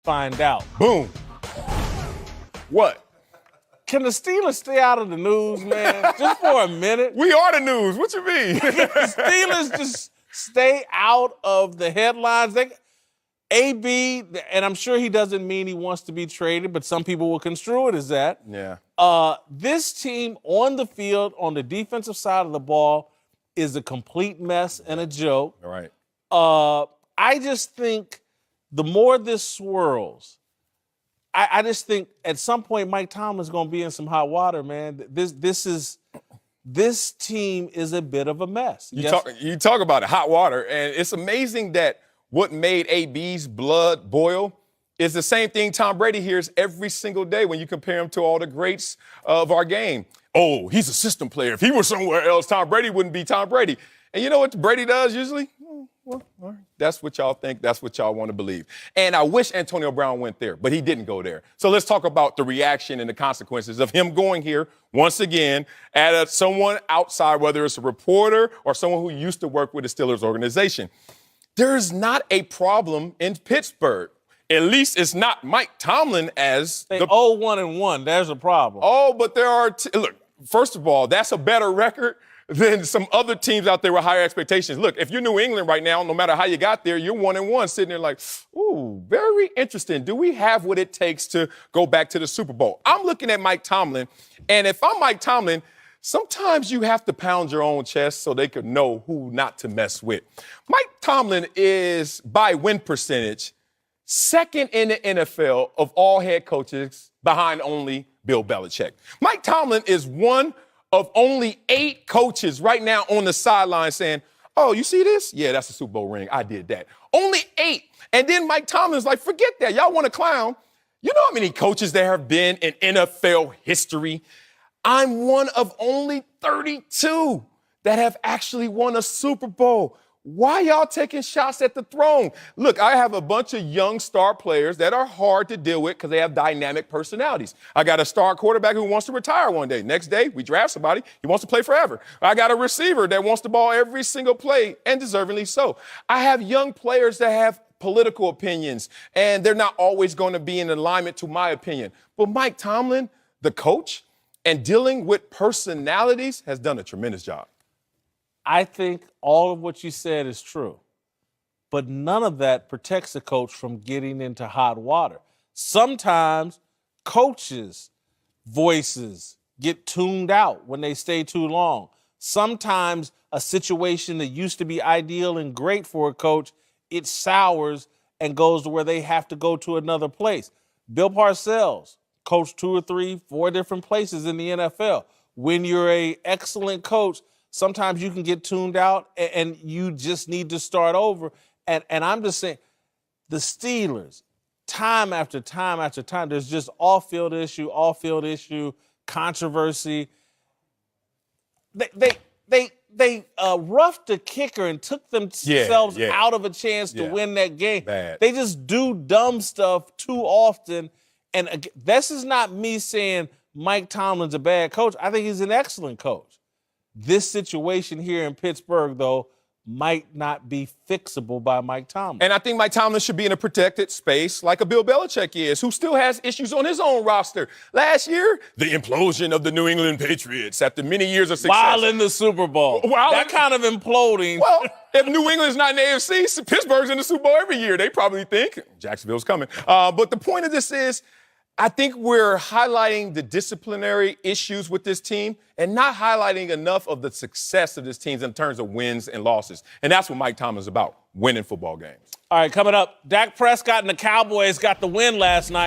find out. Boom. What? Can the Steelers stay out of the news, man? Just for a minute. We are the news. What you mean? The Steelers just stay out of the headlines. AB, and I'm sure he doesn't mean he wants to be traded, but some people will construe it as that. Yeah. This team on the field, on the defensive side of the ball, is a complete mess and a joke. All right. I just think the more this swirls, I just think at some point Mike Tomlin's going to be in some hot water, man. This team is a bit of a mess. You talk about it, hot water, and it's amazing that what made AB's blood boil is the same thing Tom Brady hears every single day when you compare him to all the greats of our game. Oh, he's a system player. If he were somewhere else, Tom Brady wouldn't be Tom Brady. And you know what Brady does usually? Well, all right. That's what y'all think. That's what y'all want to believe. And I wish Antonio Brown went there, but he didn't go there. So let's talk about the reaction and the consequences of him going here once again at someone outside, whether it's a reporter or someone who used to work with the Steelers organization. There's not a problem in Pittsburgh. At least it's not Mike Tomlin as the 0-1-1. There's a problem. Oh, but there are look, first of all, that's a better record than some other teams out there with higher expectations. Look, if you're New England right now, no matter how you got there, you're 1-1, sitting there like, ooh, very interesting. Do we have what it takes to go back to the Super Bowl? I'm looking at Mike Tomlin, and if I'm Mike Tomlin, sometimes you have to pound your own chest so they can know who not to mess with. Mike Tomlin is, by win percentage, second in the NFL of all head coaches behind only Bill Belichick. Mike Tomlin is one of only 8 coaches right now on the sideline saying, oh, you see this? Yeah, that's a Super Bowl ring. I did that. Only 8. And then Mike Tomlin's like, forget that. Y'all want to clown. You know how many coaches there have been in NFL history? I'm one of only 32 that have actually won a Super Bowl. Why y'all taking shots at the throne? Look, I have a bunch of young star players that are hard to deal with because they have dynamic personalities. I got a star quarterback who wants to retire one day. Next day, we draft somebody. He wants to play forever. I got a receiver that wants the ball every single play, and deservingly so. I have young players that have political opinions, and they're not always going to be in alignment to my opinion. But Mike Tomlin, the coach, and dealing with personalities has done a tremendous job. I think all of what you said is true, but none of that protects a coach from getting into hot water. Sometimes coaches' voices get tuned out when they stay too long. Sometimes a situation that used to be ideal and great for a coach, it sours and goes to where they have to go to another place. Bill Parcells coached 2 or 3, 4 different places in the NFL. When you're an excellent coach, sometimes you can get tuned out and you just need to start over. And I'm just saying, the Steelers, time after time after time, there's just off-field issue, controversy. They roughed the kicker and took themselves out of a chance to win that game. Bad. They just do dumb stuff too often. And this is not me saying Mike Tomlin's a bad coach. I think he's an excellent coach. This situation here in Pittsburgh, though, might not be fixable by Mike Tomlin. And I think Mike Tomlin should be in a protected space like a Bill Belichick is, who still has issues on his own roster. Last year, the implosion of the New England Patriots after many years of success. While in the Super Bowl. That kind of imploding. Well, if New England's not in the AFC, Pittsburgh's in the Super Bowl every year. They probably think Jacksonville's coming. But the point of this is, I think we're highlighting the disciplinary issues with this team and not highlighting enough of the success of this team in terms of wins and losses. And that's what Mike Tomlin's about, winning football games. All right, coming up, Dak Prescott and the Cowboys got the win last night.